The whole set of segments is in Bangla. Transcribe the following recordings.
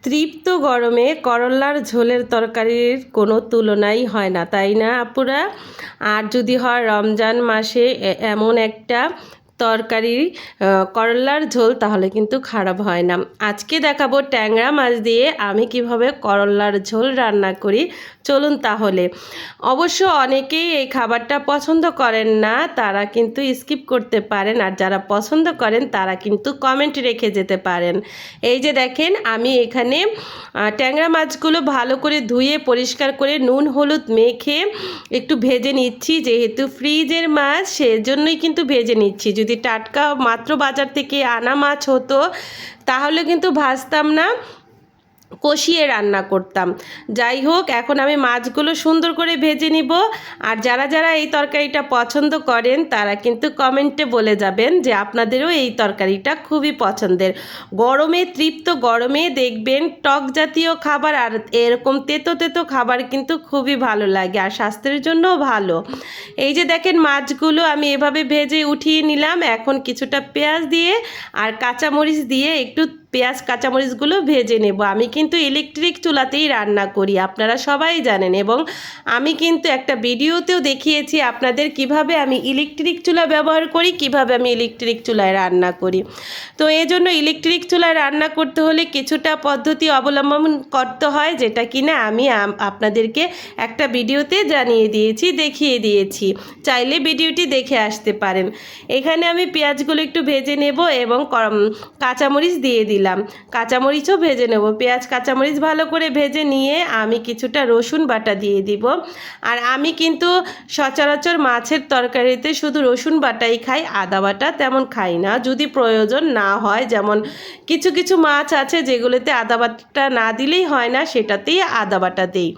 তৃপ্ত গরমে করল্লার ঝোলের তরকারির কোনো তুলনাই হয় না, তাই না আপুরা? আর যদি হয় রমজান মাসে এমন একটা তরকারি করল্লার ঝোল, তাহলে কিন্তু খারাপ হয় না। আজকে দেখাবো ট্যাংরা মাছ দিয়ে আমি কিভাবে করল্লার ঝোল রান্না করি। চলুন তাহলে। অবশ্য অনেকেই এই খাবারটা পছন্দ করেন না, তারা কিন্তু স্কিপ করতে পারেন, আর যারা পছন্দ করেন তারা কিন্তু কমেন্ট রেখে যেতে পারেন। এই যে দেখেন, আমি এখানে ট্যাংরা মাছগুলো ভালো করে ধুয়ে পরিষ্কার করে নুন হলুদ মেখে একটু ভেজে নিচ্ছি। যেহেতু ফ্রিজের মাছ, সেজন্যই কিন্তু ভেজে নিচ্ছি। যদি টাটকা মাত্র বাজার থেকে আনা মাছ হতো তাহলে কিন্তু ভাজতাম না, কষিয়ে রান্না করতাম। যাই হোক, এখন আমি মাছগুলো সুন্দর করে ভেজে নিব। আর যারা যারা এই তরকারিটা পছন্দ করেন তারা কিন্তু কমেন্টে বলে যাবেন যে আপনাদেরও এই তরকারিটা খুবই পছন্দের। গরমে, তৃপ্ত গরমে দেখবেন টক জাতীয় খাবার আর এরকম তেতো তেতো খাবার কিন্তু খুবই ভালো লাগে, আর স্বাস্থ্যের জন্যও ভালো। এই যে দেখেন, মাছগুলো আমি এভাবে ভেজে উঠিয়ে নিলাম। এখন কিছুটা পেঁয়াজ দিয়ে আর কাঁচামরিচ দিয়ে একটু পেঁয়াজ কাঁচামরিচগুলো ভেজে নেব। আমি কিন্তু ইলেকট্রিক চুলাতেই রান্না করি, আপনারা সবাই জানেন, এবং আমি কিন্তু একটা ভিডিওতেও দেখিয়েছি আপনাদের কিভাবে আমি ইলেকট্রিক চুলা ব্যবহার করি, কিভাবে আমি ইলেকট্রিক চুলায় রান্না করি। তো এই জন্য ইলেকট্রিক চুলায় রান্না করতে হলে কিছুটা পদ্ধতি অবলম্বন করতে হয়, যেটা কিনা আমি আপনাদেরকে একটা ভিডিওতে জানিয়ে দিয়েছি, দেখিয়ে দিয়েছি। চাইলে ভিডিওটি দেখে আসতে পারেন। এখানে আমি পেঁয়াজগুলো একটু ভেজে নেব এবং কাঁচামরিচ দিয়ে দিলাম। কাঁচামরিচও ভেজে নেব। পেঁয়াজ কাঁচামরিচ ভালো করে ভেজে নিয়ে আমি কিছুটা রসুন বাটা দিয়ে দিব। আর আমি কিন্তু সচরাচর মাছের তরকারিতে শুধু রসুন বাটাই খাই, আদা বাটা তেমন খাই না, যদি প্রয়োজন না হয়। যেমন কিছু কিছু মাছ আছে যেগুলোতে আদা বাটা না দিলেই হয় না, সেটাতেই আদা বাটা দিই।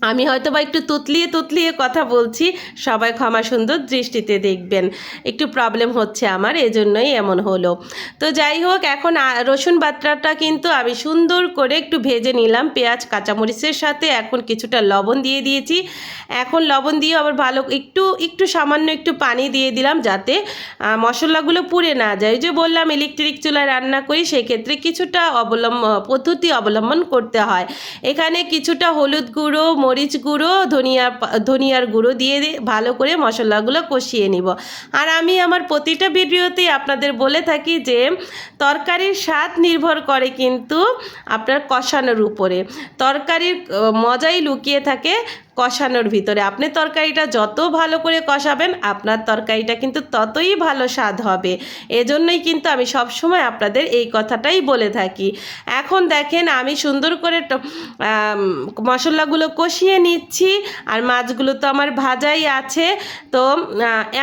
আমি হয়তো বা একটু তুতলিয়ে কথা বলছি, সবাই ক্ষমা সুন্দর দৃষ্টিতে দেখবেন। একটু প্রবলেম হচ্ছে আমার, এজন্যই এমন হলো। তো যাই হোক, এখন রসুন বাটাটা কিন্তু আমি সুন্দর করে একটু ভেজে নিলাম পেঁয়াজ কাঁচামরিচের সাথে। এখন কিছুটা লবণ দিয়ে দিয়েছি। এখন লবণ দিয়ে আবার ভালো একটু সামান্য একটু পানি দিয়ে দিলাম, যাতে মশলাগুলো পুড়ে না যায়। যে বললাম ইলেকট্রিক চুলায় রান্না করি, সেক্ষেত্রে কিছুটা পদ্ধতি অবলম্বন করতে হয়। এখানে কিছুটা হলুদ গুঁড়ো, মরিচ গুঁড়ো, ধনিয়ার গুঁড়ো দিয়ে ভালো করে মশলাগুলো কষিয়ে নিব। আর আমি আমার প্রতিটা ভিডিওতেই আপনাদের বলে থাকি যে তরকারির স্বাদ নির্ভর করে কিন্তু আপনার কষানোর উপরে। তরকারির মজাই লুকিয়ে থাকে কষানোর ভিতরে। আপনি তরকারিটা যত ভালো করে কষাবেন, আপনার তরকারিটা কিন্তু ততই ভালো স্বাদ হবে। এজন্যই কিন্তু আমি সবসময় আপনাদের এই কথাটাই বলে থাকি। এখন দেখেন, আমি সুন্দর করে মশলাগুলো কষিয়ে নিচ্ছি, আর মাছগুলো তো আমার ভাজাই আছে। তো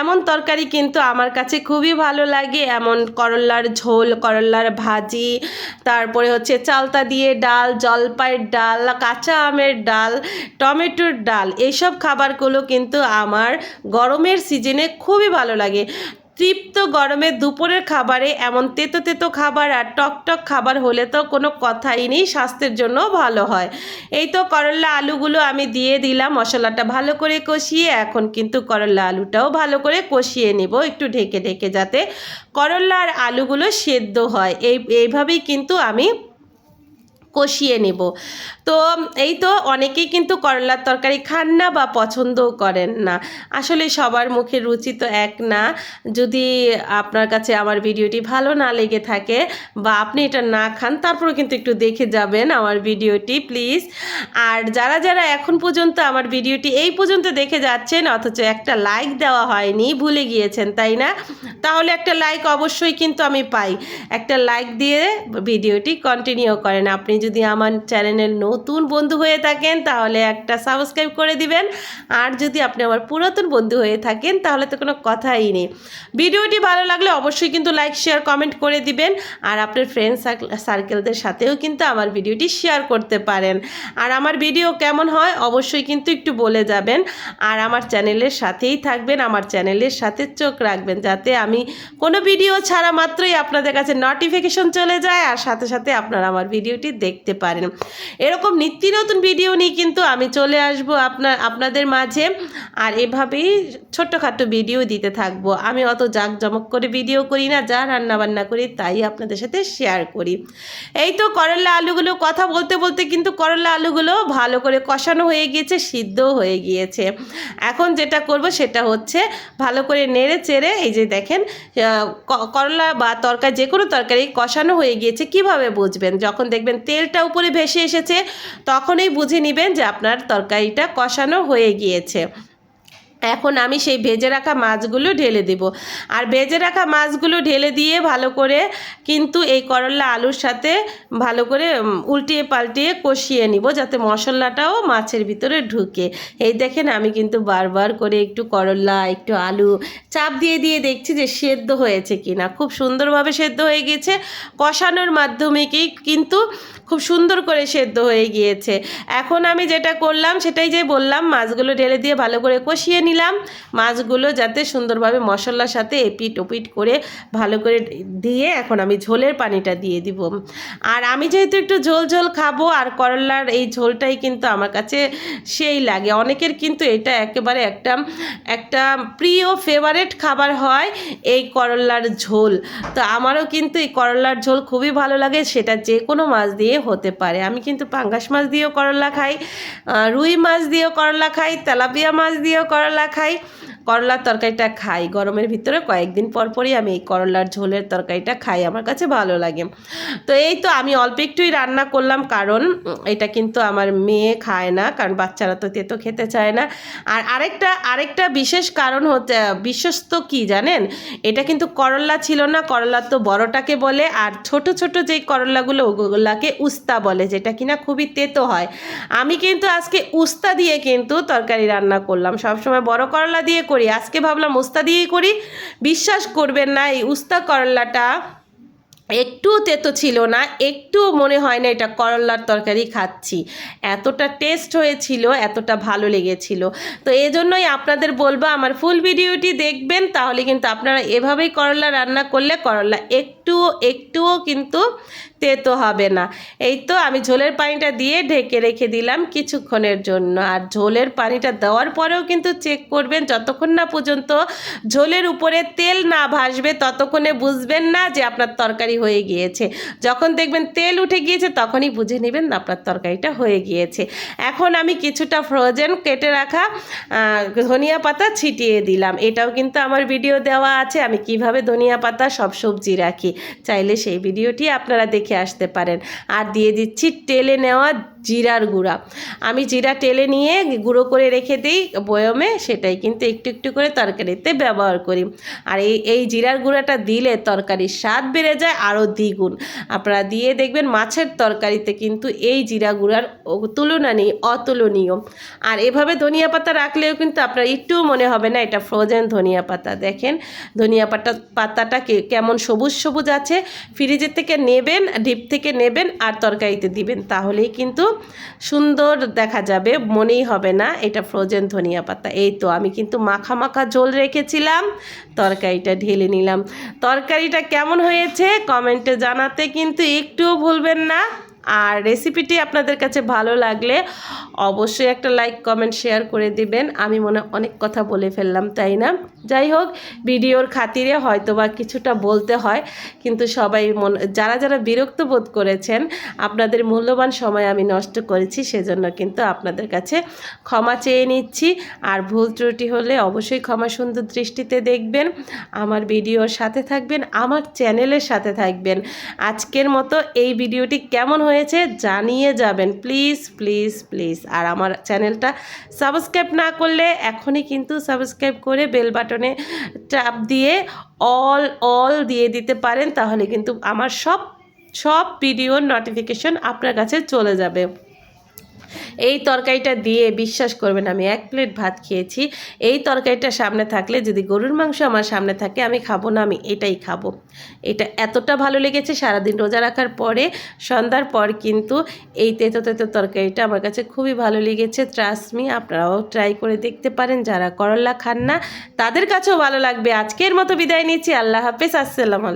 এমন তরকারি কিন্তু আমার কাছে খুবই ভালো লাগে। এমন করল্লার ঝোল, করল্লার ভাজি, তারপরে হচ্ছে চালতা দিয়ে ডাল, জলপাইয়ের ডাল, কাঁচা আমের ডাল, টমেটোর ডাল, এইসব খাবারগুলো কিন্তু আমার গরমের সিজনে খুবই ভালো লাগে। তৃপ্ত গরমে দুপুরের খাবারে এমন তেতো তেতো খাবার আর টক খাবার হলে তো কোনো কথাই নেই, স্বাস্থ্যের জন্য ভালো হয়। এই তো করল্লা আলুগুলো আমি দিয়ে দিলাম, মশলাটা ভালো করে কষিয়ে। এখন কিন্তু করল্লা আলুটাও ভালো করে কষিয়ে নেব, একটু ঢেকে ঢেকে, যাতে করল্লা আর আলুগুলো সেদ্ধ হয়। এইভাবেই কিন্তু আমি কষিয়ে নেব। তো এই তো, অনেকেই কিন্তু করলার তরকারি খান না বা পছন্দও করেন না। আসলে সবার মুখের রুচি তো এক না। যদি আপনার কাছে আমার ভিডিওটি ভালো না লেগে থাকে বা আপনি এটা না খান, তারপরেও কিন্তু একটু দেখে যাবেন আমার ভিডিওটি প্লিজ। আর যারা যারা এখন পর্যন্ত আমার ভিডিওটি এই পর্যন্ত দেখে যাচ্ছেন অথচ একটা লাইক দেওয়া হয়নি, ভুলে গিয়েছেন তাই না? তাহলে একটা লাইক অবশ্যই কিন্তু আমি পাই। একটা লাইক দিয়ে ভিডিওটি কন্টিনিউ করেন। আপনি যদি আমার চ্যানেলের নতুন বন্ধু হয়ে থাকেন তাহলে একটা সাবস্ক্রাইব করে দিবেন, আর যদি আপনি আমার পুরাতন বন্ধু হয়ে থাকেন তাহলে তো কোনো কথাই নেই। ভিডিওটি ভালো লাগলে অবশ্যই কিন্তু লাইক শেয়ার কমেন্ট করে দিবেন, আর আপনার ফ্রেন্ড সার্কেলদের সাথেও কিন্তু আমার ভিডিওটি শেয়ার করতে পারেন। আর আমার ভিডিও কেমন হয় অবশ্যই কিন্তু একটু বলে যাবেন, আর আমার চ্যানেলের সাথেই থাকবেন, আমার চ্যানেলের সাথে চোখ রাখবেন, যাতে আমি কোনো ভিডিও ছাড়া মাত্রই আপনাদের কাছে নোটিফিকেশন চলে যায়, আর সাথে সাথে আপনারা আমার ভিডিওটি দেখতে দেখতে পারেন। এরকম নিত্য নতুন ভিডিও নিয়ে কিন্তু আমি চলে আসবো আপনাদের মাঝে, আর এভাবেই ছোট্টখাটো ভিডিও দিতে থাকবো। আমি অত জাঁকজমক করে ভিডিও করি না, যা রান্নাবান্না করি তাই আপনাদের সাথে শেয়ার করি। এই তো করলা আলুগুলো কথা বলতে বলতে কিন্তু করলা আলুগুলো ভালো করে কষানো হয়ে গিয়েছে, সিদ্ধও হয়ে গিয়েছে। এখন যেটা করব সেটা হচ্ছে ভালো করে নেড়ে চেড়ে, এই যে দেখেন করলা বা তরকারি, যে কোনো তরকারি কষানো হয়ে গিয়েছে। কিভাবে বুঝবেন? যখন দেখবেন তেলটা উপরে ভেসে এসেছে তখনই বুঝে নেবেন যে আপনার তরকারিটা কষানো হয়ে গিয়েছে। এখন আমি সেই ভেজে রাখা মাছগুলো ঢেলে দেব, আর ভেজে রাখা মাছগুলো ঢেলে দিয়ে ভালো করে কিন্তু এই করলা আলুর সাথে ভালো করে উল্টিয়ে পাল্টিয়ে কষিয়ে নিব, যাতে মশলাটাও মাছের ভিতরে ঢুকে। এই দেখেন আমি কিন্তু বারবার করে একটু করলা একটু আলু চাপ দিয়ে দিয়ে দেখছি যে সেদ্ধ হয়েছে কিনা। খুব সুন্দরভাবে সেদ্ধ হয়ে গেছে, কষানোর মাধ্যমে কিন্তু খুব সুন্দর করে সেদ্ধ হয়ে গিয়েছে। এখন আমি যেটা করলাম সেটাই যে বললাম, মাছগুলো ঢেলে দিয়ে ভালো করে কষিয়ে নিলাম। মাছগুলো যাতে সুন্দরভাবে মশলার সাথে এপিট ওপিট করে ভালো করে দিয়ে এখন আমি ঝোলের পানিটা দিয়ে দিব। আর আমি যেহেতু একটু ঝোল ঝোল খাবো, আর করলার এই ঝোলটাই কিন্তু আমার কাছে সেই লাগে। অনেকের কিন্তু এটা একেবারে একটা প্রিয় ফেভারেট খাবার হয় এই করলার ঝোল। তো আমারও কিন্তু এই করলার ঝোল খুবই ভালো লাগে, সেটা যে কোনো মাছ দিয়ে হতে পারে। আমি কিন্তু পাঙ্গাস মাছ দিয়েও করলা খাই, রুই মাছ দিয়েও করলা খাই, তেলাপিয়া মাছ দিয়েও করলা খাই। করলার তরকারিটা খাই গরমের ভিতরে কয়েকদিন পর পরই আমি এই করলার ঝোলের তরকারিটা খাই, আমার কাছে ভালো লাগে। তো এই তো আমি অল্প একটুই রান্না করলাম, কারণ এটা কিন্তু আমার মেয়ে খায় না, কারণ বাচ্চারা তো তেতো খেতে চায় না। আর আরেকটা বিশেষ কারণ হচ্ছে, বিশ্বস্ত কি জানেন, এটা কিন্তু করলা ছিল না, করলা তো বড়টাকে বলে, আর ছোট ছোট যেই করলাগুলো ওগুলাকে উস্তা বলে, যেটা কিনা খুবই তেতো হয়। আমি কিন্তু আজকে উস্তা দিয়ে কিন্তু তরকারি রান্না করলাম। সবসময় বড় করলা দিয়ে করি, আজকে ভাবলাম উস্তা দিয়েই করি। বিশ্বাস করবেন না, এই উস্তা করলাটা একটু তেতো ছিল না, একটু মনে হয় না এটা করলার তরকারি খাচ্ছি। এতটা টেস্ট হয়েছিল, এতটা ভালো লেগেছিল। তো এই জন্যই আপনাদের বলবো আমার ফুল ভিডিওটি দেখবেন, তাহলে কিন্তু আপনারা এভাবেই করলা রান্না করলে করলা একটুও কিন্তু তেতো হবে না। এই তো আমি ঝোলের পানিটা দিয়ে ঢেকে রেখে দিলাম কিছুক্ষণের জন্য। আর ঝোলের পানিটা দেওয়ার পরেও কিন্তু চেক করবেন, যতক্ষণ না পর্যন্ত ঝোলের উপরে তেল না ভাসবে ততক্ষণে বুঝবেন না যে আপনার তরকারি হয়ে গিয়েছে। যখন দেখবেন তেল উঠে গিয়েছে তখনই বুঝে নেবেন আপনার তরকারিটা হয়ে গিয়েছে। এখন আমি কিছুটা ফ্রোজেন কেটে রাখা ধনিয়া পাতা ছিটিয়ে দিলাম। এটাও কিন্তু আমার ভিডিও দেওয়া আছে, আমি কিভাবে ধনিয়া পাতা সব সবজি রাখি, চাইলে সেই ভিডিওটি আপনারা দেখে আসতে পারেন। আর দিয়ে দিচ্ছি টেলে নেওয়া জিরার গুঁড়া। আমি জিরা টেলে নিয়ে গুঁড়ো করে রেখে দিই বয়মে, সেটাই কিন্তু একটু একটু করে তরকারিতে ব্যবহার করি। আর এই জিরার গুঁড়াটা দিলে তরকারির স্বাদ বেড়ে যায় আরও দ্বিগুণ। আপনারা দিয়ে দেখবেন মাছের তরকারিতে কিন্তু এই জিরা গুঁড়ার তুলনা নেই, অতুলনীয়। আর এভাবে ধনিয়া পাতা রাখলেও কিন্তু আপনার একটুও মনে হবে না এটা ফ্রোজেন ধনিয়া পাতা। দেখেন ধনিয়া পাতাটা কেমন সবুজ সবুজ আছে। ফ্রিজের থেকে নেবেন, ডিপ থেকে নেবেন আর তরকারিতে দিবেন, তাহলেই কিন্তু সুন্দর দেখা যাবে, মনেই হবে না এটা ফ্রোজেন ধনিয়া পাতা। এই তো আমি কিন্তু মাখা মাখা ঝোল রেখেছিলাম, তরকারিটা ঢেলে নিলাম। তরকারিটা কেমন হয়েছে কমেন্টে জানাতে কিন্তু একটুও ভুলবেন না। আর রেসিপিটি আপনাদের কাছে ভালো লাগলে অবশ্যই একটা লাইক কমেন্ট শেয়ার করে দিবেন। আমি অনেক কথা বলে ফেললাম, তাই না? যাই হোক, ভিডিওর খাতিরে হয়তো বা কিছুটা বলতে হয়, কিন্তু সবাই যারা বিরক্ত বোধ করেছেন, আপনাদের মূল্যবান সময় আমি নষ্ট করেছি, সেজন্য কিন্তু আপনাদের কাছে ক্ষমা চেয়ে নিচ্ছি। আর ভুল ত্রুটি হলে অবশ্যই ক্ষমা সুন্দর দৃষ্টিতে দেখবেন। আমার ভিডিওর সাথে থাকবেন, আমার চ্যানেলের সাথে থাকবেন। আজকের মতো এই ভিডিওটি কেমন হয়েছে জানিয়ে যাবেন, প্লিজ প্লিজ প্লিজ। আর আমার চ্যানেলটা সাবস্ক্রাইব না করলে এখনই কিন্তু সাবস্ক্রাইব করে বেল বাটনে চাপ দিয়ে অল দিয়ে দিতে পারেন, তাহলে কিন্তু আমার সব ভিডিওর নোটিফিকেশন আপনার কাছে চলে যাবে। এই তরকারিটা দিয়ে বিশ্বাস করবেন আমি 1 প্লেট ভাত খেয়েছি। এই তরকারিটা সামনে থাকলে, যদি গরুর মাংস আমার সামনে থাকে আমি খাবো না, আমি এটাই খাবো। এটা এতটা ভালো লেগেছে, সারাদিন রোজা রাখার পরে সন্ধ্যার পর কিন্তু এই তেতো তরকারিটা আমার কাছে খুবই ভালো লেগেছে। ট্রাস্ট মি, আপনারাও ট্রাই করে দেখতে পারেন। যারা করলা খান না তাদের কাছেও ভালো লাগবে। আজকের মতো বিদায় নিচ্ছি, আল্লাহ হাফেজ, আসসালামু আলাইকুম।